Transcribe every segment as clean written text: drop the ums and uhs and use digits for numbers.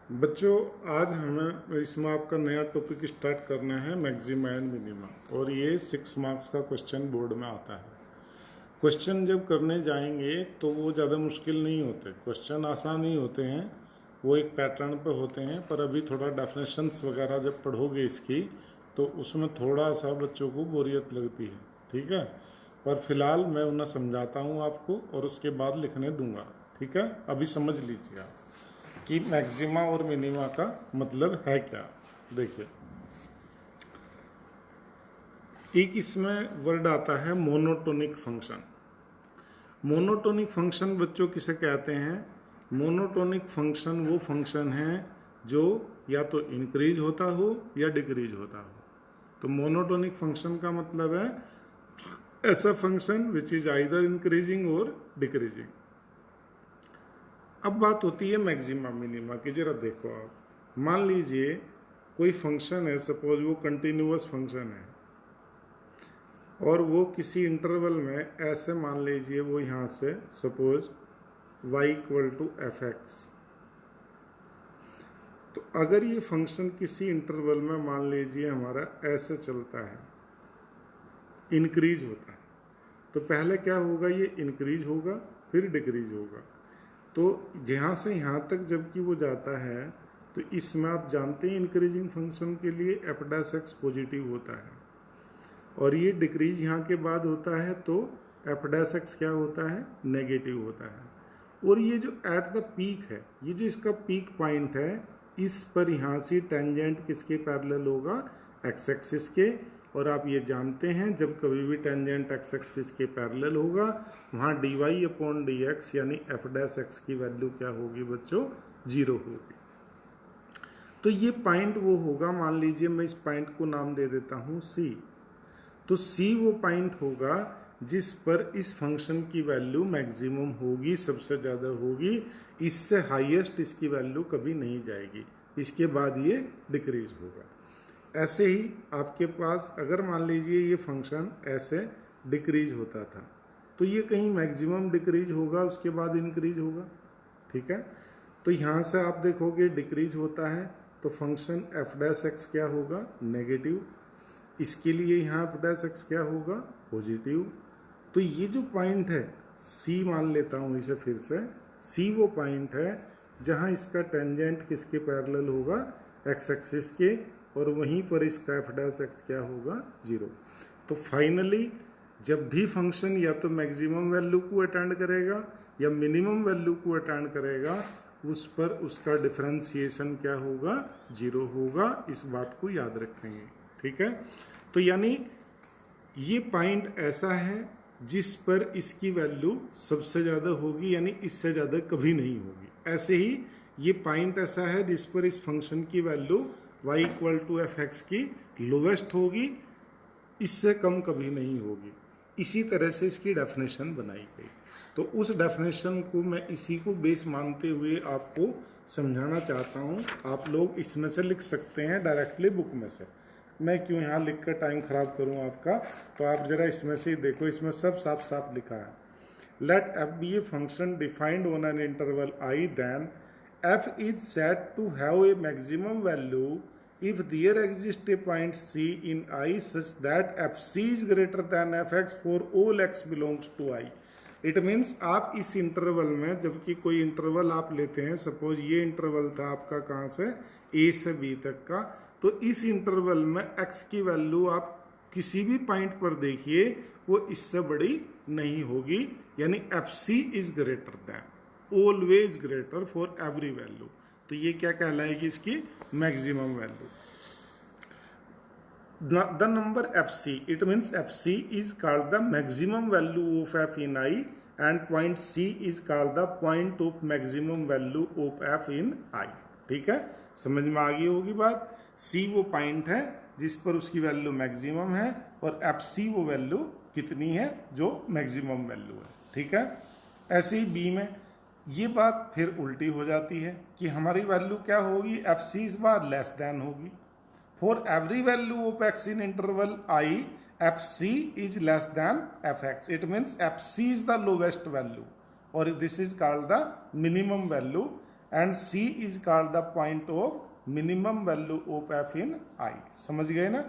बच्चों, आज हमें इसमें आपका नया टॉपिक स्टार्ट करना है मैक्सिमा एंड मिनिमा। और ये 6 मार्क्स का क्वेश्चन बोर्ड में आता है। क्वेश्चन जब करने जाएंगे तो वो ज़्यादा मुश्किल नहीं होते, क्वेश्चन आसान ही होते हैं, वो एक पैटर्न पे होते हैं। पर अभी थोड़ा डेफिनेशंस वगैरह जब पढ़ोगे इसकी तो उसमें थोड़ा सा बच्चों को बोरियत लगती है, ठीक है। पर फिलहाल मैं उन्हें समझाता हूँ आपको और उसके बाद लिखने दूंगा, ठीक है। अभी समझ लीजिए आप कि मैक्सिमा और मिनिमा का मतलब है क्या। देखिए, एक इसमें वर्ड आता है मोनोटोनिक फंक्शन। मोनोटोनिक फंक्शन बच्चों किसे कहते हैं? मोनोटोनिक फंक्शन वो फंक्शन है जो या तो इंक्रीज होता हो या डिक्रीज होता हो। तो मोनोटोनिक फंक्शन का मतलब है ऐसा function which is either increasing और डिक्रीजिंग। अब बात होती है मैक्सिमा मिनिमा की। जरा देखो आप, मान लीजिए कोई फंक्शन है, सपोज वो कंटिन्यूअस फंक्शन है और वो किसी इंटरवल में ऐसे मान लीजिए वो यहाँ से suppose y equal to f x. तो अगर ये फंक्शन किसी इंटरवल में मान लीजिए हमारा ऐसे चलता है, इंक्रीज होता है, तो पहले क्या होगा, ये इंक्रीज होगा फिर डिक्रीज होगा। तो यहाँ से यहाँ तक जबकि वो जाता है तो इसमें आप जानते हैं इंक्रीजिंग फंक्शन के लिए एफ डैश एक्स पॉजिटिव होता है और ये डिक्रीज यहाँ के बाद होता है तो एफ डैश एक्स क्या होता है, नेगेटिव होता है। और ये जो एट द पीक है, ये जो इसका पीक पॉइंट है, इस पर यहाँ से टेंजेंट किसके पैरेलल होगा, एक्स एक्सिस के। और आप ये जानते हैं जब कभी भी टेंजेंट एक्स एक्सिस के पैरेलल होगा वहाँ d Y upon D x यानी एफ डैश एक्स की वैल्यू क्या होगी बच्चों, 0 होगी। तो ये पॉइंट वो होगा, मान लीजिए मैं इस पॉइंट को नाम दे देता हूँ सी। तो सी वो पॉइंट होगा जिस पर इस फंक्शन की वैल्यू मैक्सिमम होगी, सबसे ज़्यादा होगी। इससे हाईएस्ट इसकी वैल्यू कभी नहीं जाएगी, इसके बाद ये डिक्रीज होगा। ऐसे ही आपके पास अगर मान लीजिए ये फंक्शन ऐसे डिक्रीज होता था तो ये कहीं मैक्सिमम डिक्रीज होगा, उसके बाद इंक्रीज होगा, ठीक है। तो यहाँ से आप देखोगे डिक्रीज होता है तो फंक्शन एफ डैश एक्स क्या होगा, नेगेटिव। इसके लिए यहाँ एफ डैश एक्स क्या होगा, पॉजिटिव। तो ये जो पॉइंट है सी, मान लेता हूँ इसे फिर से, सी वो पॉइंट है जहाँ इसका टेंजेंट किसके पैरेलल होगा, एक्स एक्सिस के, और वहीं पर इसका एफ डैश एक्स क्या होगा, 0। तो फाइनली जब भी फंक्शन या तो मैक्सिमम वैल्यू को अटेंड करेगा या मिनिमम वैल्यू को अटेंड करेगा, उस पर उसका डिफरेंशिएशन क्या होगा, 0 होगा। इस बात को याद रखेंगे, ठीक है। तो यानी ये पॉइंट ऐसा है जिस पर इसकी वैल्यू सबसे ज़्यादा होगी, यानी इससे ज़्यादा कभी नहीं होगी। ऐसे ही ये पॉइंट ऐसा है जिस पर इस फंक्शन की value y equal to f x की लोवेस्ट होगी, इससे कम कभी नहीं होगी। इसी तरह से इसकी डेफिनेशन बनाई गई। तो उस डेफिनेशन को मैं इसी को बेस मानते हुए आपको समझाना चाहता हूँ। आप लोग इसमें से लिख सकते हैं डायरेक्टली बुक में से, मैं क्यों यहाँ लिख कर टाइम खराब करूँ आपका। तो आप जरा इसमें से देखो, इसमें सब साफ साफ लिखा है। Let f be a function defined on an interval I, then f is said to have a maximum value if there exists a point c in I such that fc is greater than fx for all x belongs to I। It means आप इस interval में, जबकि कोई interval आप लेते हैं, suppose ये interval था आपका कहाँ से, a से b तक का, तो इस इंटरवल में x की वैल्यू आप किसी भी पॉइंट पर देखिए वो इससे बड़ी नहीं होगी, यानी fc is greater than, always greater for every value. तो ये क्या कहलाएगी, इसकी maximum value. The number F C, it means F C is called the maximum value of F in I and point C is called the point of maximum value of F in I. ठीक है, समझ में आ गई होगी बात। सी वो point है जिस पर उसकी वैल्यू मैक्सिमम है और एफ सी वो वैल्यू कितनी है जो मैक्सिमम वैल्यू है। ठीक है, ऐसे ही बी में ये बात फिर उल्टी हो जाती है कि हमारी वैल्यू क्या होगी, एफ सी इस बार लेस देन होगी। For every value of X in interval I F C is less than F X, it means F C is the lowest value और this is called the minimum value and C is called the point of minimum value of F in I. समझ गए ना?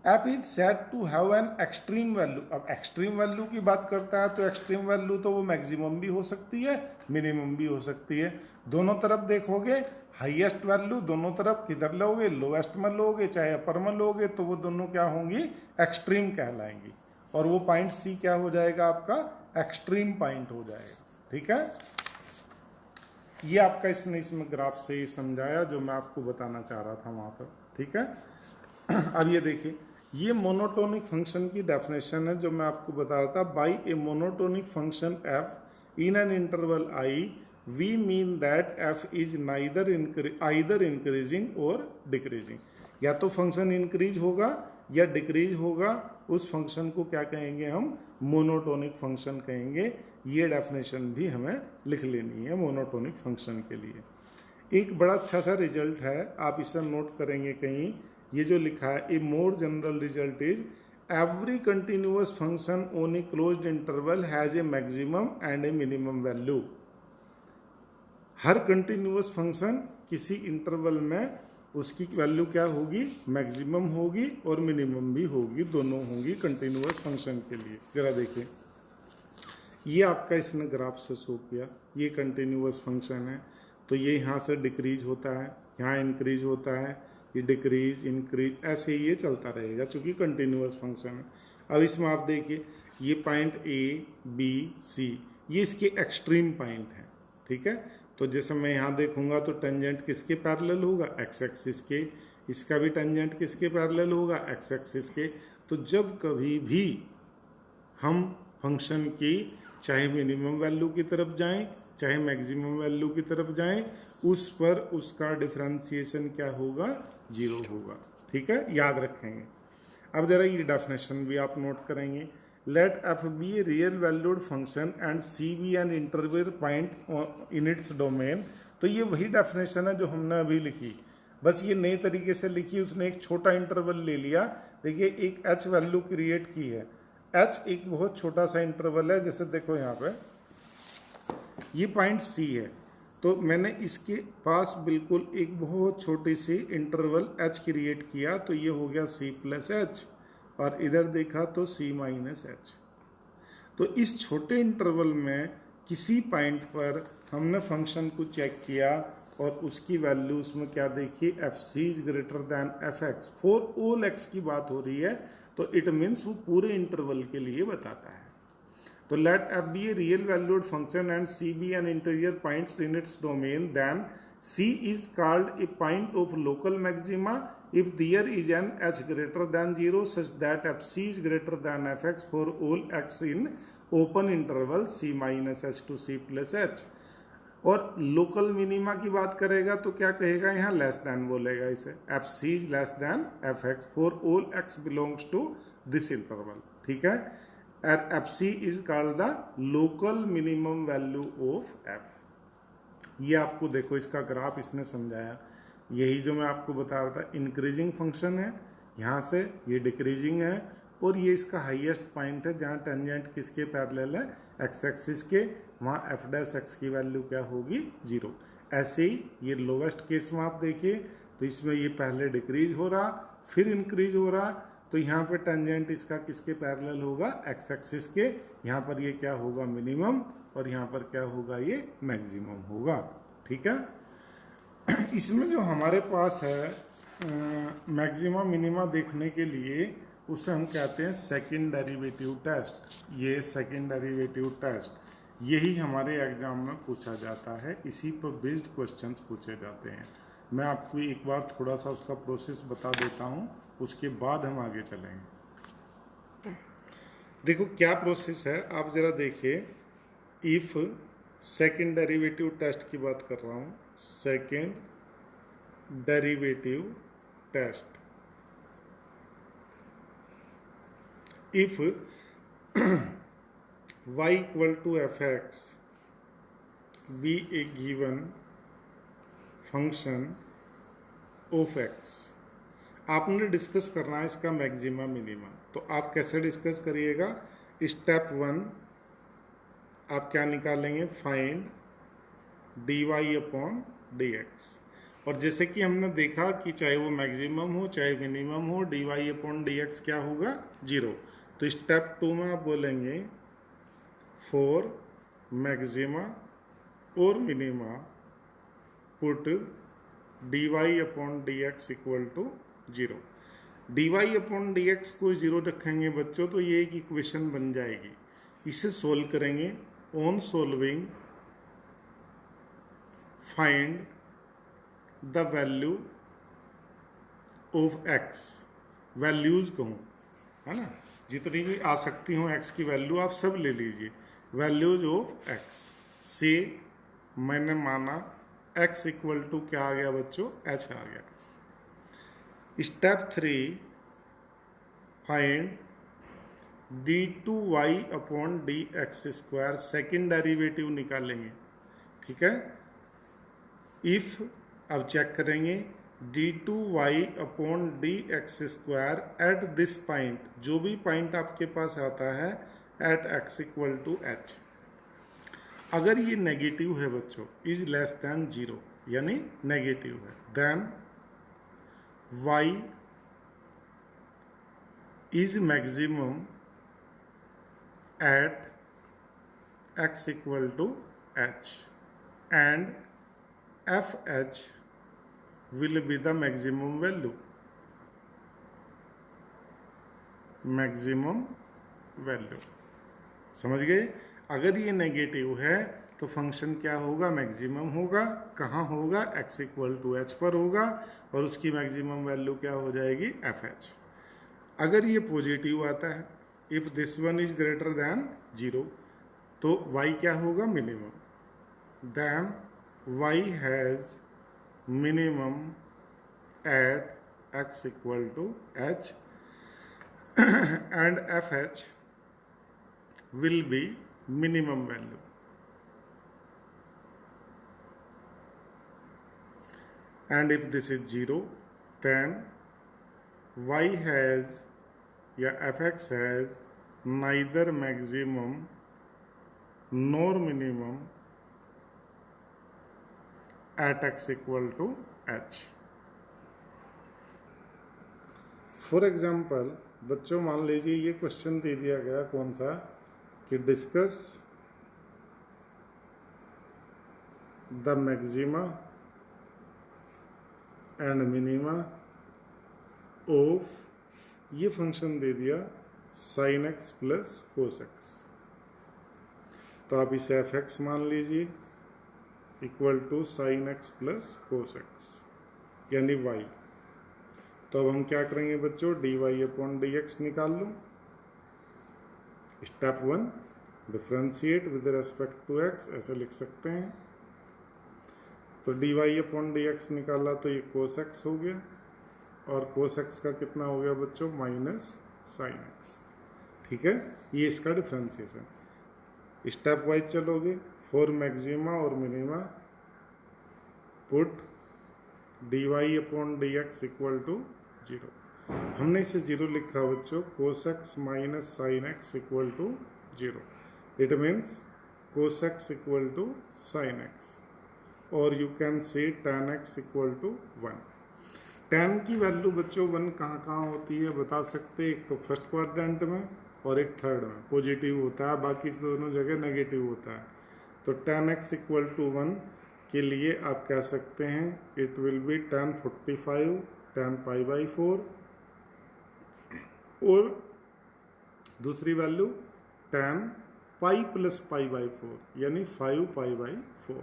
F is said to have an extreme value. अब extreme value की बात करता है तो एक्सट्रीम वैल्यू तो वो मैक्सिमम भी हो सकती है, मिनिमम भी हो सकती है। दोनों तरफ देखोगे हाईएस्ट वैल्यू दोनों तरफ किधर लोगे, लोएस्ट में लोगे चाहे अपर में लोगे, तो वो दोनों क्या होंगी, एक्सट्रीम कहलाएंगी। और वो पॉइंट सी क्या हो जाएगा, आपका एक्सट्रीम पॉइंट हो जाएगा। ठीक है, ये आपका इसमें ग्राफ से ही समझाया जो मैं आपको बताना चाह रहा था वहां पर। ठीक है, अब ये देखिए, ये मोनोटोनिक फंक्शन की डेफिनेशन है जो मैं आपको बता रहा था। By a monotonic function f in an interval I we mean that f is either increasing और डिक्रीजिंग। या तो फंक्शन इंक्रीज होगा या डिक्रीज होगा, उस फंक्शन को क्या कहेंगे हम, मोनोटोनिक फंक्शन कहेंगे। ये डेफिनेशन भी हमें लिख लेनी है मोनोटोनिक फंक्शन के लिए। एक बड़ा अच्छा सा रिजल्ट है, आप इसे नोट करेंगे कहीं, ये जो लिखा है, a more general result is every continuous function on a closed interval has a maximum and a minimum value. हर कंटिन्यूअस फंक्शन किसी इंटरवल में उसकी वैल्यू क्या होगी, मैक्सिमम होगी और मिनिमम भी होगी, दोनों होंगी कंटिन्यूअस फंक्शन के लिए। जरा देखिए, ये आपका इसने ग्राफ से शो किया, ये कंटिन्यूअस फंक्शन है, तो ये यहाँ से डिक्रीज होता है, यहाँ इंक्रीज होता है, ये डिक्रीज इंक्रीज ऐसे ही ये चलता रहेगा चूंकि कंटिन्यूअस फंक्शन है। अब इसमें आप देखिए, ये पॉइंट ए बी सी ये इसके एक्सट्रीम पॉइंट है। ठीक है, तो जैसे मैं यहाँ देखूंगा तो टेंजेंट किसके पैरेलल होगा, एक्स एक्सिस के। इसका भी टेंजेंट किसके पैरेलल होगा, एक्स एक्सिस के। तो जब कभी भी हम फंक्शन की चाहे मिनिमम वैल्यू की तरफ जाएं चाहे मैक्सिमम वैल्यू की तरफ जाएं, उस पर उसका डिफरेंशिएशन क्या होगा, जीरो होगा। ठीक है, याद रखेंगे। अब जरा ये डेफिनेशन भी आप नोट करेंगे। Let f be a real valued function and c be an interval point in its domain. तो ये वही डेफिनेशन है जो हमने अभी लिखी, बस ये नए तरीके से लिखी। उसने एक छोटा इंटरवल ले लिया। देखिए, एक एच वैल्यू क्रिएट की है। एच एक बहुत छोटा सा इंटरवल है, जैसे देखो यहाँ पे ये पॉइंट सी है, तो मैंने इसके पास बिल्कुल एक बहुत छोटी सी इंटरवल एच क्रिएट किया, तो ये हो गया सी प्लस एच, और इधर देखा तो सी माइनस एच। तो इस छोटे इंटरवल में किसी पॉइंट पर हमने फंक्शन को चेक किया और उसकी वैल्यू उसमें क्या देखी, f C is greater than f x. For all x की बात हो रही है, तो इट मीन्स वो पूरे इंटरवल के लिए बताता है। तो let f be a real valued function and c be an interior points in its domain, then c is called a point of local maxima if there is an h greater than 0 such that fc is greater than fx for all x in open interval c minus h to c plus h। और local minima की बात करेगा तो क्या कहेगा, यहाँ less than बोलेगा इसे, f C is less than F x for all x belongs to this interval. ठीक है, f C is called the local minimum value of f. ये आपको देखो इसका ग्राफ इसने समझाया। यही जो मैं आपको बता रहा था, इंक्रीजिंग फंक्शन है, यहाँ से ये डिक्रीजिंग है, और ये इसका हाईएस्ट पॉइंट है जहाँ टेंजेंट किसके पैरेलल है, एक्स एक्सिस के। वहाँ एफ डैश एक्स की वैल्यू क्या होगी, जीरो। ऐसे ही ये लोवेस्ट केस में आप देखिए, तो इसमें ये पहले डिक्रीज हो रहा फिर इंक्रीज हो रहा, तो यहाँ पे टेंजेंट इसका किसके पैरेलल होगा, एक्स एक्सिस के। यहाँ पर ये क्या होगा, मिनिमम, और यहाँ पर क्या होगा, ये मैक्सिमम होगा। ठीक है, इसमें जो हमारे पास है मैक्सिमा मिनिमा देखने के लिए, उसे हम कहते हैं सेकंड डेरिवेटिव टेस्ट। ये सेकंड डेरिवेटिव टेस्ट यही हमारे एग्जाम में पूछा जाता है, इसी पर बेस्ड क्वेश्चंस पूछे जाते हैं। मैं आपको एक बार थोड़ा सा उसका प्रोसेस बता देता हूँ, उसके बाद हम आगे चलेंगे। देखो क्या प्रोसेस है, आप जरा देखिए। इफ सेकंड डेरिवेटिव टेस्ट की बात कर रहा हूँ, second derivative test. If y equal to f x be a given function of x, आपने डिस्कस करना है इसका मैक्सिमा मिनिमा। तो आप कैसे डिस्कस करिएगा, स्टेप 1 आप क्या निकालेंगे, find d Y upon D x. और जैसे कि हमने देखा कि चाहे वो मैक्सिमम हो चाहे मिनिमम हो, d Y upon D x क्या होगा, 0। तो स्टेप 2 में आप बोलेंगे फॉर मैक्सिमा और minima put D Y upon D x equal to 0। D Y upon D x को 0 रखेंगे बच्चों तो ये एक इक्वेशन बन जाएगी। इसे सोल्व करेंगे। On solving find the value of x, values कहूँ, है ना, जितनी भी आ सकती हो एक्स की वैल्यू आप सब ले लीजिए। वैल्यूज ऑफ एक्स से मैंने माना एक्स इक्वल टू क्या आ गया बच्चों, एच आ गया। Step 3 find d two Y upon D x square, second derivative निकालेंगे, ठीक है। इफ अब चेक करेंगे d two Y upon D x square at this point, जो भी पॉइंट आपके पास आता है at x equal to h. अगर ये नेगेटिव है बच्चों, इज लेस देन 0 यानी नेगेटिव है, then y is maximum at x equal to h and f h will be the maximum value, maximum value. समझ गए। अगर ये नेगेटिव है तो फंक्शन क्या होगा, मैक्सिमम होगा। कहाँ होगा, x इक्वल टू एच पर होगा और उसकी मैक्सिमम वैल्यू क्या हो जाएगी, एफ एच। अगर ये पॉजिटिव आता है, if this one is greater than 0, तो y क्या होगा, minimum. Then y has minimum at x equal to h and fh will be minimum value। And if this is 0, then y has या fx has neither maximum nor minimum at x equal to h। For example बच्चों मान लीजिए ये question दे दिया गया, कौन सा, कि discuss the maxima and minima of, ये फंक्शन दे दिया sine X plus cos x. तो आप इसे एफ एक्स मान लीजिए equal to sine X plus cos X यानी वाई। तो अब हम क्या करेंगे बच्चों, D Y upon D X निकाल लो। Step 1 differentiate with respect to X, ऐसे लिख सकते हैं। तो D Y upon D X निकाला तो ये कोस एक्स हो गया, और कोस एक्स का कितना हो गया बच्चों, माइनस साइन एक्स। ठीक है, ये इसका डिफ्रेंशिएशन। स्टेप वाइज चलोगे। फॉर मैक्सिमा और minima put D Y upon D x equal to 0। हमने इसे 0 लिखा बच्चों, cos X minus sine X equal to 0। It means cos X equal to sine X, और you can say tan x equal to 1। tan की वैल्यू बच्चों 1 कहाँ होती है बता सकते हैं, एक तो फर्स्ट क्वाड्रेंट में और एक थर्ड में पॉजिटिव होता है, बाकी दोनों जगह नेगेटिव होता है। तो tan x इक्वल टू 1 के लिए आप कह सकते हैं it will be tan 45 tan pi by 4, और दूसरी value tan pi plus pi by 4 यानी 5 पाई बाई 4।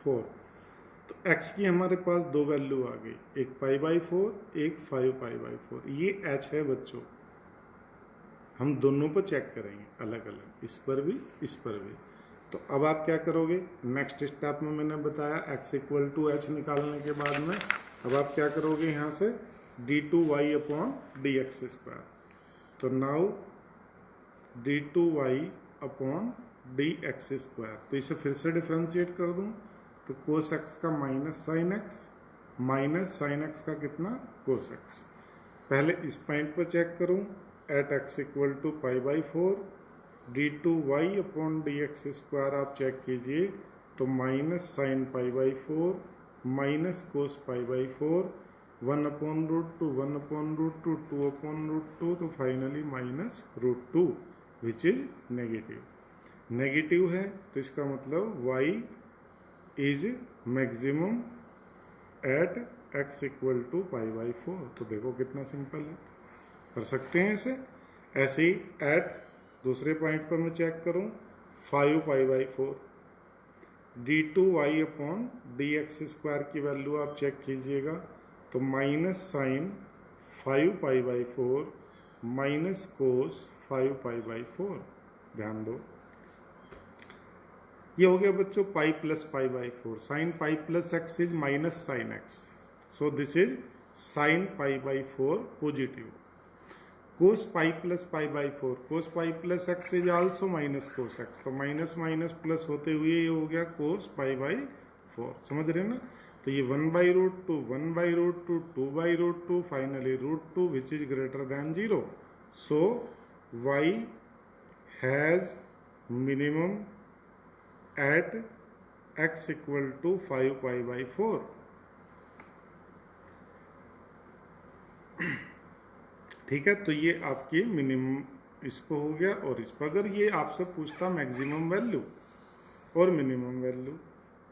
तो x की हमारे पास 2 वैल्यू आ गई, एक पाई बाई 4 एक 5 पाई बाई 4। ये h है बच्चों, हम दोनों पर चेक करेंगे अलग अलग, इस पर भी इस पर भी। तो अब आप क्या करोगे, नेक्स्ट स्टेप में मैंने बताया x इक्वल टू एच निकालने के बाद में अब आप क्या करोगे, यहाँ से D two Y upon D x square. तो now D two Y upon D x square, तो इसे फिर से डिफ्रेंशिएट कर दूँ तो कोस एक्स का माइनस साइन एक्स का कितना, कोस एक्स। पहले इस पॉइंट पर चेक करूँ, at x equal to pi by 4 d two Y upon D x square आप चेक कीजिए, तो minus sine pi by 4 minus cos pi by 4, 1/√2 1/√2 2/√2, तो finally minus √2 which is negative. Negative है तो इसका मतलब y is maximum at x equal to pi by 4। तो देखो कितना सिंपल है, कर सकते हैं इसे। ऐसे ही एट दूसरे पॉइंट पर मैं चेक करूं, 5 pi by 4 d2y upon dx² की वैल्यू आप चेक कीजिएगा, तो minus sine 5 pi by 4 minus cos 5 pi by 4। ध्यान दो, ये हो गया बच्चों pi plus pi by 4। Sine pi plus x is minus sine x, so this is sine pi by 4 positive. Cos pi plus pi by 4, cos pi plus x is also minus cos x, तो minus minus plus होते हुए ये हो गया कोस pi by 4। समझ रहे हैं ना? तो ये 1/√2 1/√2 2/√2, finally √2 which is greater than 0। So y has minimum at x equal to 5 pi by 4। ठीक है, तो ये आपकी मिनिमम इस पर हो गया। और इस पर अगर ये आपसे पूछता मैक्सिमम वैल्यू और मिनिमम वैल्यू,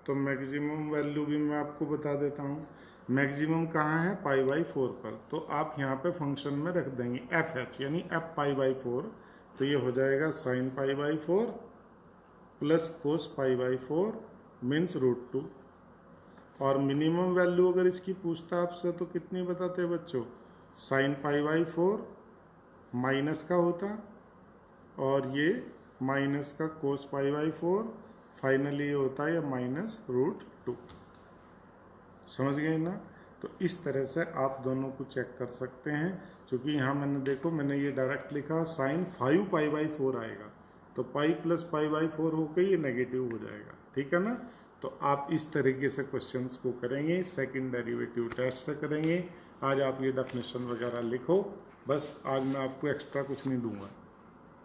तो मैक्सिमम वैल्यू भी मैं आपको बता देता हूँ। मैक्सिमम कहाँ है? पाई बाई 4 पर। तो आप यहाँ पे फंक्शन में रख देंगे एफ एच, यानी एफ पाई बाई 4। तो ये हो जाएगा sign pi by 4 plus cos pi by 4 means √2। और मिनिमम वैल्यू अगर इसकी पूछता आपसे तो कितनी बताते बच्चों? साइन पाई बाई 4 माइनस का होता, और ये माइनस का कोस पाई बाई 4, फाइनली ये होता है माइनस √2। समझ गए ना? तो इस तरह से आप दोनों को चेक कर सकते हैं। क्योंकि यहाँ मैंने देखो, मैंने ये डायरेक्ट लिखा साइन 5 पाई बाई 4 आएगा, तो पाई प्लस पाई बाई 4 होकर ये नेगेटिव हो जाएगा। ठीक है ना? तो आप इस तरीके से क्वेश्चंस को करेंगे, सेकंड डेरिवेटिव टेस्ट से करेंगे। आज आप ये डेफिनेशन वगैरह लिखो, बस आज मैं आपको एक्स्ट्रा कुछ नहीं दूंगा।